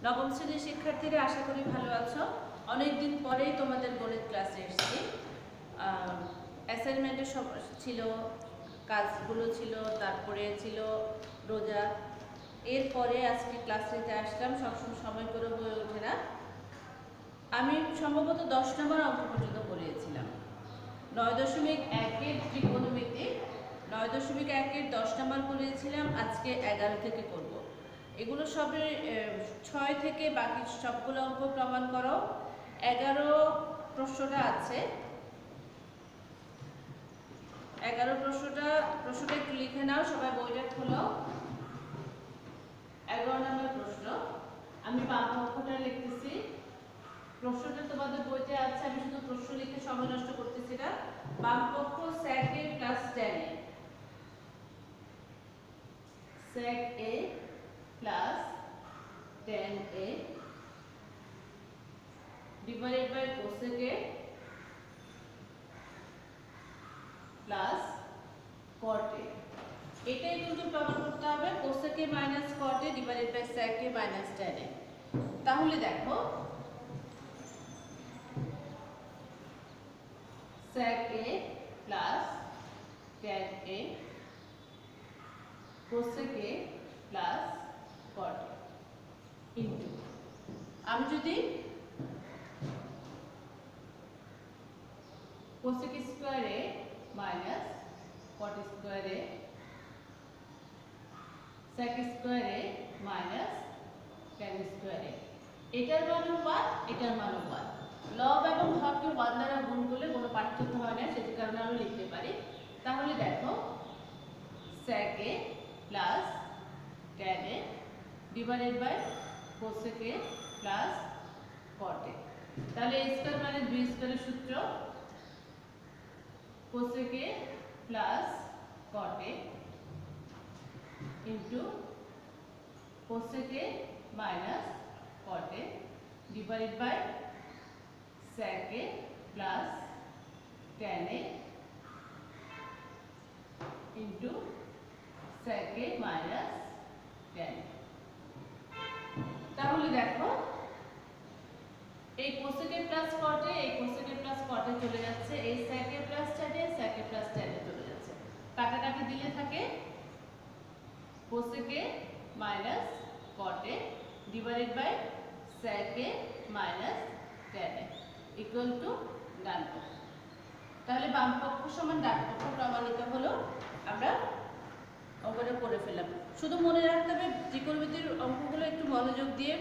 নবম শ্রেণীর শিক্ষার্থীরা আশা করি ভালো আছো। অনেকদিন পরেই তোমাদের গণিত ক্লাসে এসেছি। অ্যাসাইনমেন্টের সব ছিল, কাজগুলো ছিল, তারপরে ছিল রোজা। এরপরে আজকে ক্লাস নিতে আসলাম, সবসময় সময় করে হয়ে ওঠে না। আমি সম্ভবত 10 নম্বর অঙ্ক পর্যন্ত পড়িয়েছিলাম। 9.1-এর ত্রিকোণমিতি, 9.1-এর 10 নম্বর পড়িয়েছিলাম, আজকে 11 থেকে করব। এগুলো সবে 6 থেকে বাকি সবগুলো অঙ্ক প্রমাণ করো। 11 প্রশ্নটা আছে, 11 প্রশ্নটা একটু লিখে নাও, সবাই বইটা খোলো। 11 নম্বর প্রশ্ন, আমি বাম পক্ষটা লিখতেছি। প্রশ্নটা তোমাদের বইতে আছে, আমি শুধু প্রশ্ন লিখে সময় নষ্ট করতেছি না। বাম পক্ষ sec a plus tan a, sec a plus tan a divided by cosec a plus cot a। এটাই কিন্তু প্রমাণ করতে হবে, cosec a minus cot a divided by sec a minus tan a। তাহলে দেখো sec a plus tan a cosec a plus cot a into, আমি যদি cosec square a minus cot square a sec square a minus tan square a, এটার মানও 1, এটার মানও 1। লব এবং হরকে 1 দ্বারা গুণ করলে কোনো পার্থক্য হয় না, সেটার কারণে আমি লিখতে পারি। তাহলে দেখো sec a plus tan a divided by cosec a plus cot a। তাহলে a স্কয়ার মানে b স্কয়ারের সূত্র, cosec a plus cot a into cosec a minus cot a divided by sec a plus tan a into sec a minus tan a। তাহলে দেখো এই cosec a plus cot a, এই cosec a plus cot a চলে যাচ্ছে, এই sec a plus tan a, sec a plus tan a চলে যাচ্ছে। কাটাকাটি দিলে থাকে cosec a minus cot a divided by sec a minus tan a equal to ডান পক্ষ। তাহলে বাম পক্ষ সমান ডান পক্ষ প্রমাণিত হলো। আমরা অঙ্কটা করে ফেললাম। শুধু মনে রাখতে হবে ত্রিকোণমিতির অঙ্কগুলো একটু মনোযোগ দিয়ে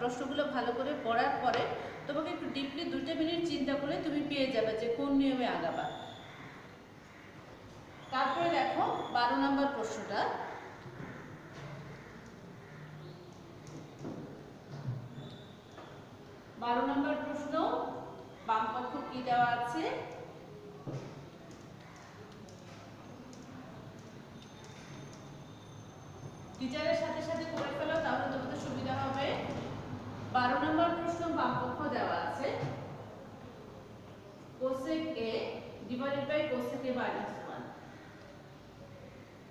প্রশ্নগুলো ভালো করে পড়ার পরে তোমাকে একটু ডিপলি 2 মিনিট চিন্তা করে তুমি পেয়ে যাবে যে কোন নিয়মে আগাবা। তারপরে দেখো 12 নম্বর প্রশ্নটা, 12 নম্বর প্রশ্ন, বাম পক্ষ কি দেওয়া আছে, টিচারের সাথে সাথে করে ফেলো, তাহলে তোমাদের সুবিধা হবে। 12 নম্বর প্রশ্ন, বাম পক্ষ দেওয়া আছে cosec a divided by cosec a minus 1,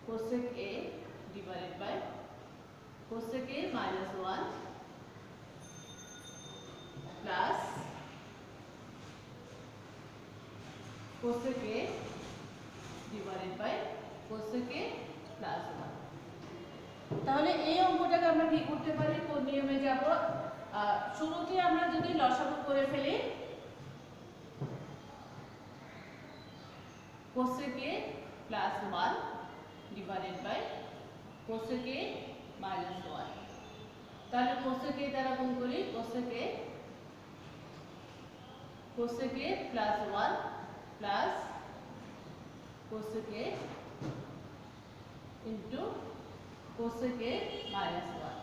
cosec a divided by cosec a minus 1 plus cosec a divided by cosec a plus 1। তাহলে এই অঙ্কটাকে আমরা কি করতে পারি, কোন নিয়মে যাব? শুরুতে আমরা যদি লসাগু করে ফেলি, cosec a plus 1 divided by cosec a minus 1। তাহলে cosec a দ্বারা গুণ করি, cosec a plus 1 plus cosec a into cosec a minus 1।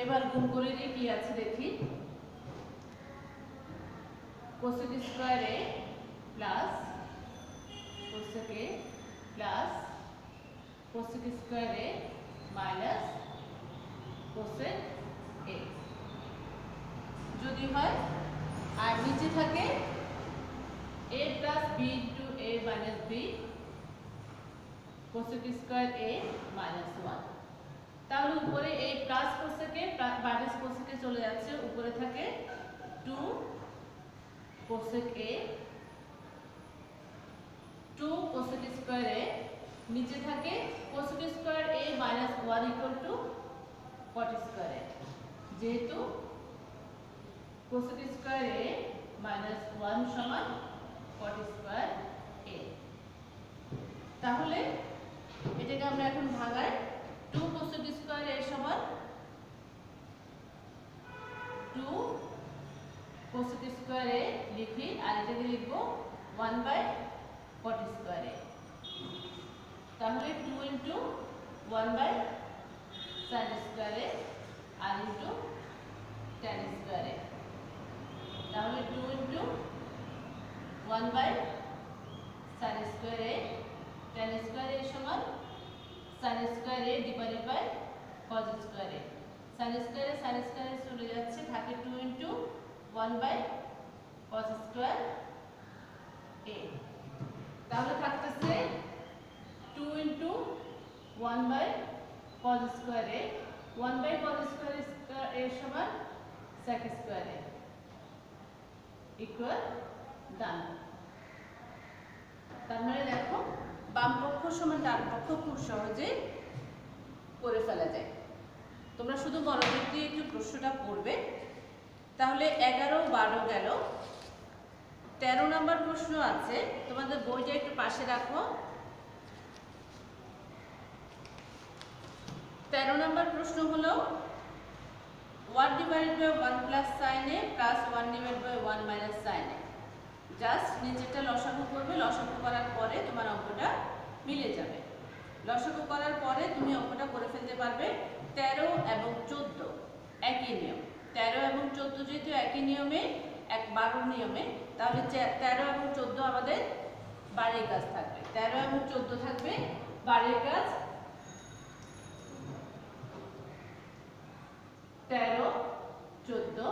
এবার গুণ করে দিই কি আছে দেখি, cosec square a plus cosec a plus cosec square a minus cosec a যদি হয়, আর নিচে থাকে a plus b into a minus b cosec square a minus 1। তাহলে উপরে a plus cosec minus cosec চলে যাচ্ছে, উপরে থাকে 2 cosec a, 2 cosec square a, নিচে থাকে cosec square a minus 1 equal to caught square a। যেহেতু কোসেক স্কয়ার a মাইনাস 1 সমান কট স্কয়ার a, তাহলে এটাকে আমরা এখন ভাগাই। 2 কোসেক স্কয়ার a সমান 2 কোসেক স্কয়ার a লিখি, আর এটাকে লিখব 1 বাই কট স্কয়ার a। তাহলে 2 into 1 by sine square a আর ইনটু tan স্কয়ার a। তাহলে 2 into 1 by sine square a tan square a সমান sin square a divided by cos square a। sin square a চলে যাচ্ছে, থাকে 2 into 1 by cos square a। তাহলে থাকতেছে 2 into 1 by cos square a, 1 by cos square a সমান sec square a equal ডান। তার মানে দেখো বাম পক্ষ সমান ডান পক্ষ খুব সহজে করে ফেলা যায়। তোমরা শুধু মনোযোগ দিয়ে একটু প্রশ্নটা পড়বে। তাহলে 11, 12 গেল। 13 নম্বর প্রশ্ন আছে, তোমাদের বইটা একটু পাশে রাখো। 13 নম্বর প্রশ্ন হলো 1 divided by 1 plus sine A plus 1 divided by 1 minus sine A. Just নিচেরটা লসাগু করবে, লসাগু করার পরে তোমার অঙ্কটা মিলে যাবে। লসাগু করার পরে তুমি অঙ্কটা করে ফেলতে পারবে। 13 এবং 14 একই নিয়ম, 13 এবং 14 যেহেতু একই নিয়মে 12 নিয়মে, তাহলে 13 এবং 14 আমাদের বাড়ির কাজ থাকবে। 13 এবং 14 থাকবে বাড়ির কাজ। 13, 14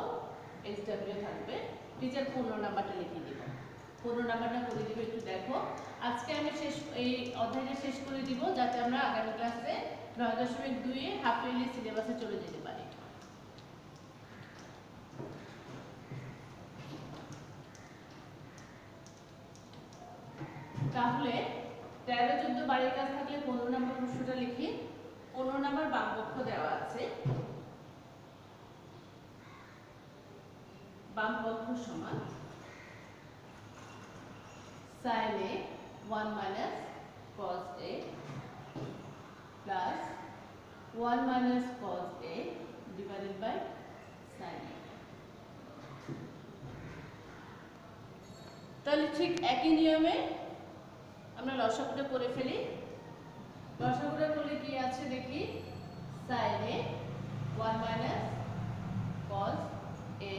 SW থাকবে। টিচার 15 নাম্বারটা লিখে দিব, 15 নাম্বারটা করে দিব। একটু দেখো, আজকে আমি এই অধ্যায়টা শেষ করে দিব, যাতে আমরা আগামী ক্লাসে 9.2 এ হাফ ইয়ারলি সিলেবাসে চলে যেতে পারি। তাহলে 13, 14 বাড়ির কাজ থাকলে 15 নম্বর প্রশ্নটা লিখি। 15 নম্বর বাম পক্ষ দেওয়া আছে, বাম পক্ষ সমান sin a 1 minus cos a plus 1 minus cos a divided by sin a। তাহলে ঠিক একই নিয়মে আমরা লসাগুটা করে ফেলি। লসাগুটা করলে কি আছে দেখি, sin a 1 minus cos a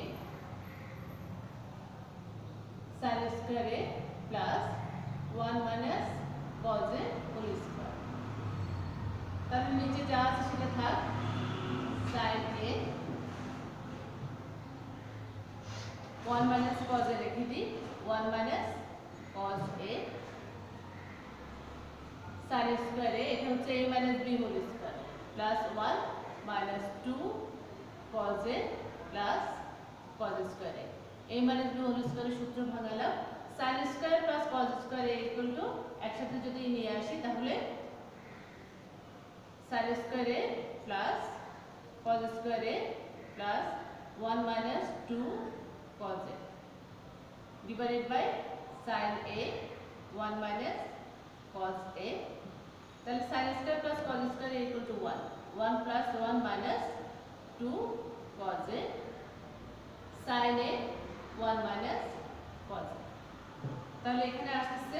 sin square a plus 1 minus cos a whole square. তাহলে নিচে যা আছে সেটা থাক, sin a 1 minus cos a রেখে দিই, 1 minus cos a sin square a, এটা হচ্ছে a minus b whole square plus 1 minus 2 cos a plus cos square a। a minus b whole স্কয়ারের সূত্র ভাঙালাম, sin square plus cos square a equal to একসাথে যদি নিয়ে আসি তাহলে sin square a plus cos square a plus 1 minus 2 cos a divided by sin a 1 minus cos a। তাহলে sin square plus cos square a equal to 1, 1 plus 1 minus 2 cos a sin a 1 minus cos a। তাহলে এখানে আসছে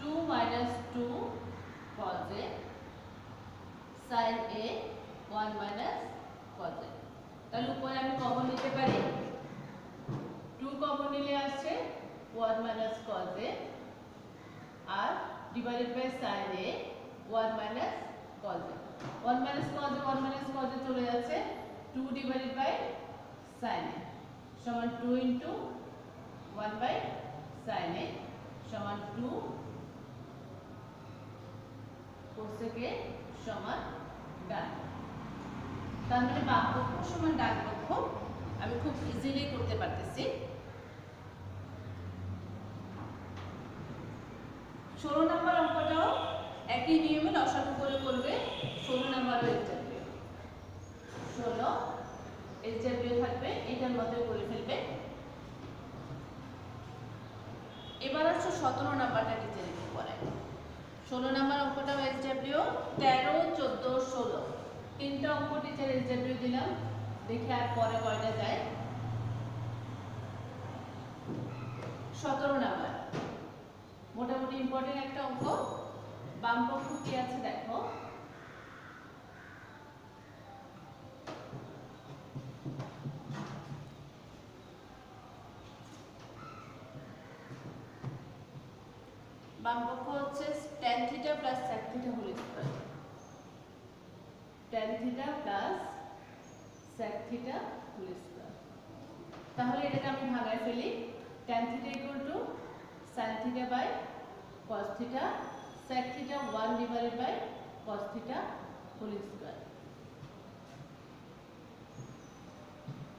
2 minus 2 cos a sin a 1 minus cos a। তাহলে উপরে আমি common নিতে পারি, 2 common নিলে আসছে 1 মাইনাস cos a আর divided by sin a 1 minus cos a। 1 minus cos a 1 minus cos a চলে যাচ্ছে, 2 ডিভাইডেড বাই sin a সমান 2 ইনটু 1 বাই sin a সমান 2 cosec a সমান ডান। তার মানে বাম পক্ষ সমান ডান পক্ষ আমি খুব ইজিলি করতে পারতেছি। 16 নম্বর অঙ্কটাও একই নিয়মে লসাগু করে করবে। 16 নম্বরও এসডব্লিউ, 16 এসডব্লিউ থাকবে, এটার মধ্যে করে ফেলবে। এবার আসছে 17 নাম্বারটা নিচে লিখে পড়ে। 16 নাম্বার অঙ্কটাও এসডব্লিউ, 13, 14, 16 তিনটা অঙ্ক টিচার এসডব্লিউ দিলাম, দেখে আর পরে কয়টা যায়। 17 নাম্বার মোটামুটি ইম্পর্টেন্ট একটা অঙ্ক। বাম পক্ষ কি আছে দেখো, বাম পক্ষ হচ্ছে tan theta plus sec theta whole square, tan theta plus sec theta whole square. তাহলে এটাকে আমি ভাগায় ফেলি, tan theta equal to sin theta by cos theta, sec theta 1 divided by cos theta whole square.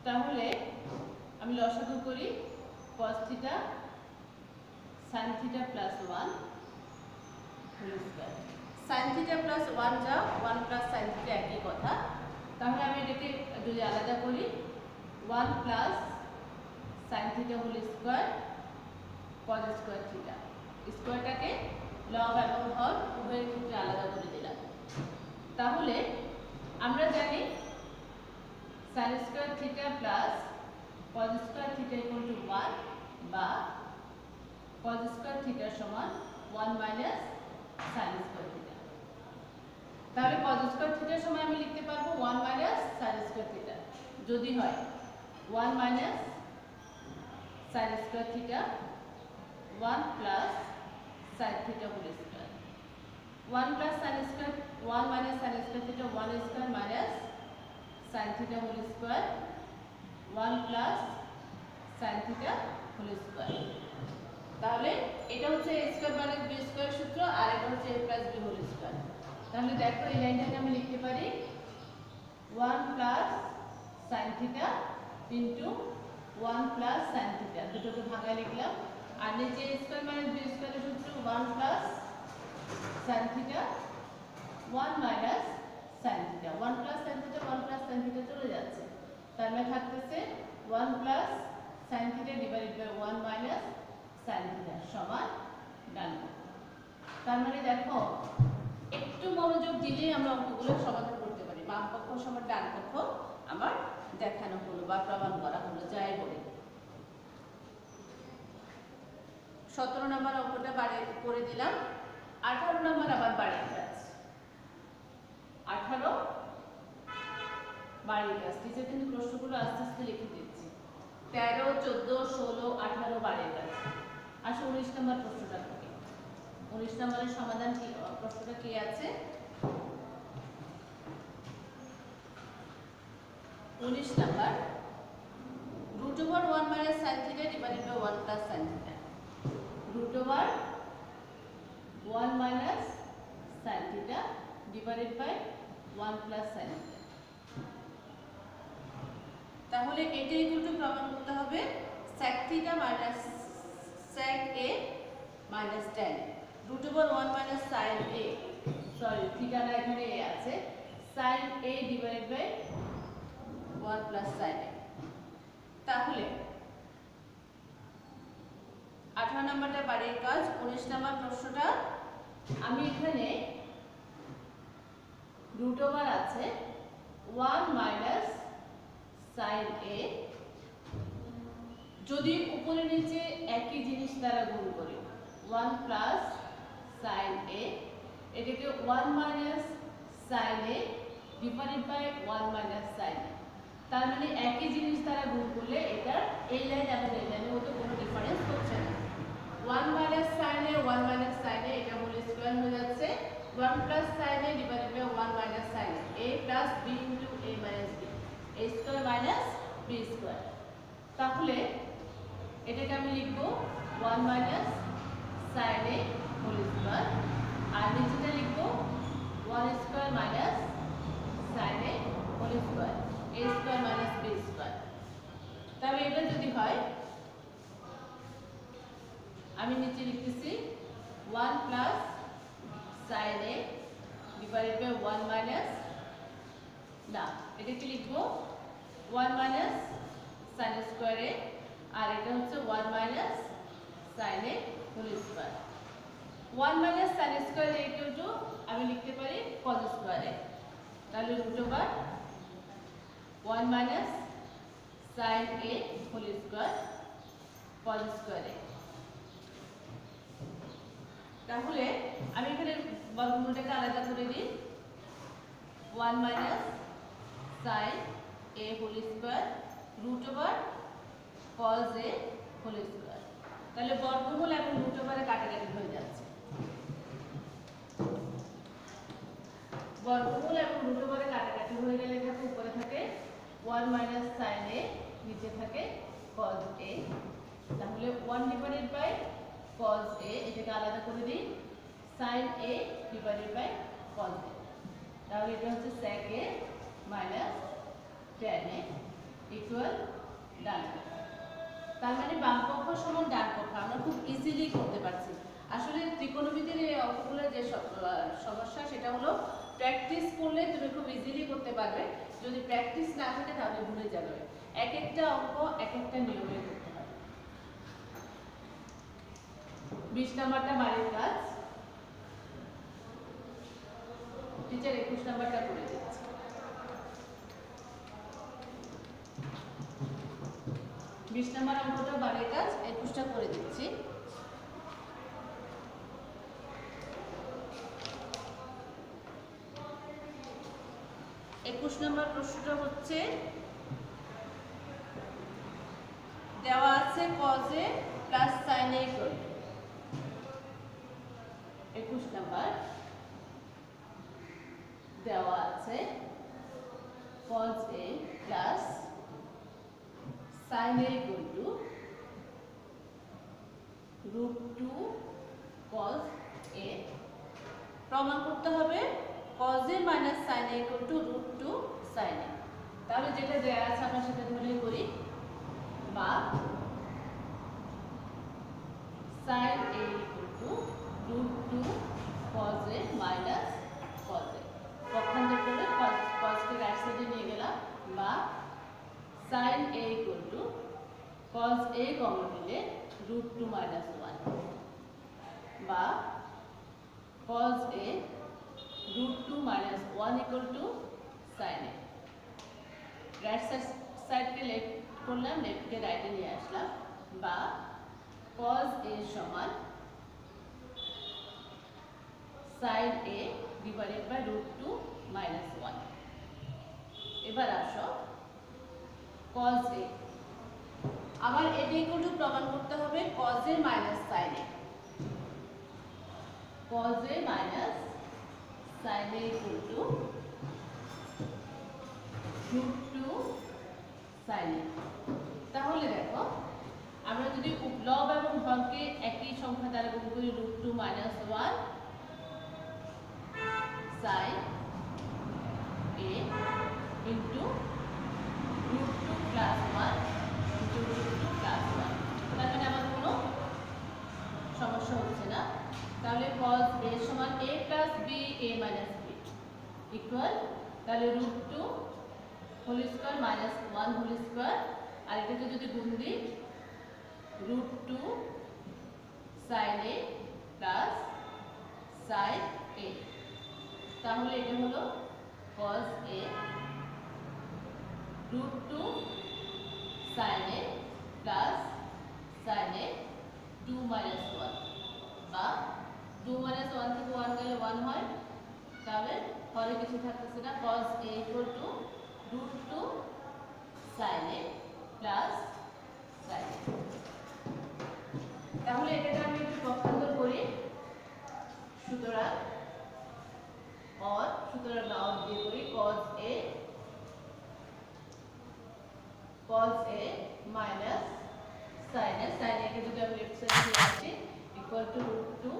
তাহলে আমি লসাগু করি, cos theta sin theta plus 1 whole square. sin theta plus 1 যা 1 প্লাস sin থিটা একই কথা। তাহলে আমি এটাকে যদি আলাদা করি, 1 plus sin theta whole square cos square theta, স্কয়ারটাকে লব এবং হর উভয়ের ক্ষেত্রে আলাদা করে দিলাম। তাহলে আমরা জানি sin square theta plus cos square theta equal to 1 বা cos স্কয়ার থিটা সমান 1 মাইনাস sin স্কয়ার থিটা। তাহলে cos স্কয়ার থিটার সময় আমি লিখতে পারবো 1 মাইনাস sin স্কয়ার থিটা, যদি হয় 1 minus sin square theta 1 plus sin theta whole square, 1 plus sin square 1 minus sin square theta 1 square minus sin theta whole square 1 plus sin theta whole square. তাহলে এটা হচ্ছে a square minus b square সূত্র, আর এটা হচ্ছে a plus b whole square. তাহলে দেখো এই লাইনটাকে আমি লিখতে পারি 1 plus sin theta into 1 plus sin theta, দুটোকে ভাগায় লিখলাম। আর নিচে a স্কয়ার মাইনাস b স্কয়ারের সূত্র 1 plus sin theta 1 minus sin theta, 1 plus sin theta 1 plus sin theta চলে যাচ্ছে। তার মানে থাকতেছে 1 plus sin theta divided by 1 minus sin theta সমান ডান পক্ষ। তার মানে দেখো একটু মনোযোগ দিলেই আমরা অঙ্কগুলো সমাধান করতে পারি। বাম পক্ষ সমান ডান পক্ষ আমার দেখানো হলো বা প্রমাণ করা হলো, যাই বলে। 17 নম্বর অঙ্কটা বাড়িয়ে করে দিলাম। 18 নম্বর আবার বাড়িয়ে কাজ, 18 বাড়িয়ে কাজ। টিচার কিন্তু প্রশ্নগুলো আস্তে আস্তে লিখে দিচ্ছি। 13, 14, 16, 18 বাড়িয়ে কাজ। আসলে 19 নম্বর প্রশ্নটা থেকে, 19 নম্বরের সমাধান কি, প্রশ্নটা কি আছে? 19 number root over 1 minus sin theta divided by 1 plus sin theta, root over 1 minus sin theta divided by 1 plus sin theta। তাহলে এটা ইকুয়াল টু প্রমাণ করতে হবে sec theta minus sec a minus tan, root over 1 minus sin a, sorry theta না এখানে a আছে, sin a divided by 1 plus sin a। তাহলে 18 নাম্বারটা বাড়িয়ে কাজ। 19 নাম্বার প্রশ্নটা আমি এখানে রুট ওভার আছে 1 মাইনাস sin a, যদি উপরে নিচে একই জিনিস দ্বারা গুণ করি 1 প্লাস sin a, এটাকে 1 minus sin a divided by 1 minus sin a। তার মানে একই জিনিস দ্বারা গুণ করলে এটা এই লাইন এবং এই লাইনের মধ্যে কোনো ডিফারেন্স হচ্ছে না। 1 minus sin a 1 minus sin a এটা হোল স্কয়ার হয়ে যাচ্ছে 1 plus sin a divided by 1 minus sin a, a plus b into a minus b, a square minus b square. তাহলে এটাকে আমি লিখব 1 minus sin a whole square, আর নিচেটা লিখব 1 square minus sin a whole whole square a square minus b square. তাহলে এটা যদি হয় আমি নিচে লিখতেছি 1 plus sin a divided by 1 minus, না এটা কি লিখবো 1 মাইনাস sin স্কয়ার a, আর এটা হচ্ছে 1 minus sin a whole square. 1 minus sin square a equal to আমি লিখতে পারি cos স্কয়ার a। তাহলে root over 1 minus sin a whole square cos square a। তাহলে আমি এখানে বর্গমূলটাকে আলাদা করে দিই, 1 minus sin a whole square root over cos a whole square. তাহলে বর্গমূল এবং রুট ওভারে কাটাকাটি হয়ে যাচ্ছে, বর্গমূল এবং রুট ওভারে কাটাকাটি হয়ে গেলে থাকে উপরে থাকে 1 মাইনাস sin a, নিচে থাকে cos a। তাহলে 1 ডিভাইডেড বাই cos a, এটাকে আলাদা করে দিই sin a divided by cos a। তাহলে এটা হচ্ছে sec a minus tan a equal ডান পক্ষ। তার মানে বাম পক্ষ সমান ডান পক্ষ আমরা খুব ইজিলি করতে পারছি। আসলে ত্রিকোণমিতির এই অঙ্কগুলোর যে সমস্যা সেটা হলো প্র্যাকটিস করলে তুমি খুব ইজিলি করতে পারবে, যদি প্র্যাকটিস না থাকে তাহলে ভুলে যাবে। এক একটা অঙ্ক এক একটা নিয়মে করতে হবে। 20 নাম্বারটা বাড়ির কাজ, টিচার 21 নাম্বারটা করে দিচ্ছে। 20 নাম্বার অঙ্কটা বাড়ির কাজ 21টা করে দিচ্ছি। একুশ নম্বর প্রশ্নটা হচ্ছে দেওয়া আছে cos a plus sin a equal. 21 number দেওয়া আছে cos a plus sin a equal two √2 cos a। প্রমাণ করতে হবে cos a minus sin a equal to √2 sin a। তাহলে যেটা দেয়া আছে আমরা সেটা ধরে করি, বা sin a equal to √2 cos a minus cos a। পক্ষান্তর করে cos কে রাইট সাইডে নিয়ে গেলাম, বা sin a equal to cos a common নিলে √2 minus 1, বা cos a √2 minus 1 equal to sin a। Right সাইডকে লেফট করলাম, লেফটকে রাইটে নিয়ে আসলাম, বা cos a সমান sin a divided by √2 minus 1। এবার আসো cos a, আবার এটা ইকুয়াল টু প্রমাণ করতে হবে cos a minus sin a। cos a minus sin a equal to √2 sin a। তাহলে দেখো আমরা যদি লব এবং হরকে একই সংখ্যা দ্বারা গুণ করি √2 minus 1 sin a into √2 plus 1 into √2 plus 1, তার মানে আমার কোনো সমস্যা হচ্ছে না। তাহলে cos a সমান a plus b a minus b equal, তাহলে √2 whole square minus 1 whole square, আর এটাকে যদি গুণ দিই √2 sin a plus sin a। তাহলে এটা হলো cos a √2 sin a plus sin a 2 minus 1, বা 2 minus 1 থেকে 1 গেলে 1 হয়, তাহলে পরে কিছু থাকতেছে না, cos a equal to √2 sin a plus sin a। তাহলে এটাকে আমি একটু পক্ষান্তর করি, সুতরাং না দিয়ে করি cos a minus sin a, sin a কে যদি আমি লেফট সাইডে নিয়ে আসি ইকুয়াল টু √2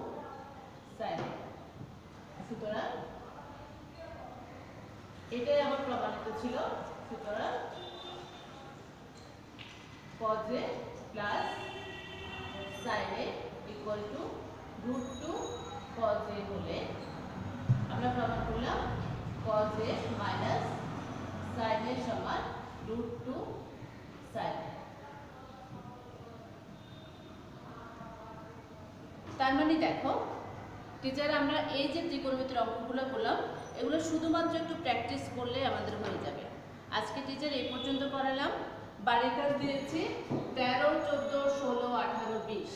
sin a। সুতরাং এটাই আমার প্রমাণিত ছিল। সুতরাং cos a plus sin a equal two √2 cos a হলে আমরা প্রমাণ করলাম cos a minus sin a সমান √2 sin a। তার মানে দেখো টিচার, আমরা এই যে ত্রিকোণমিতির অঙ্কগুলো করলাম এগুলো শুধুমাত্র একটু প্র্যাকটিস করলে আমাদের হয়ে যাবে। আজকে টিচার এই পর্যন্ত করালাম। বাড়ির কাজ দিয়েছি 13, 14, 16, 18, 20,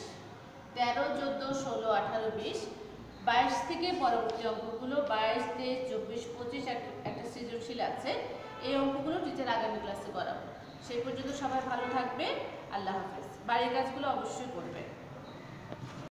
13, 14, 16, 18, 20, 22 থেকে পরবর্তী অঙ্কগুলো 22, 23, 24, 25 একটা সৃজনশীল আছে। এই অঙ্কগুলো টিচার আগামী ক্লাসে করাবো। সেই পর্যন্ত সবাই ভালো থাকবে। আল্লাহ হাফেজ। বাড়ির কাজগুলো অবশ্যই করবে।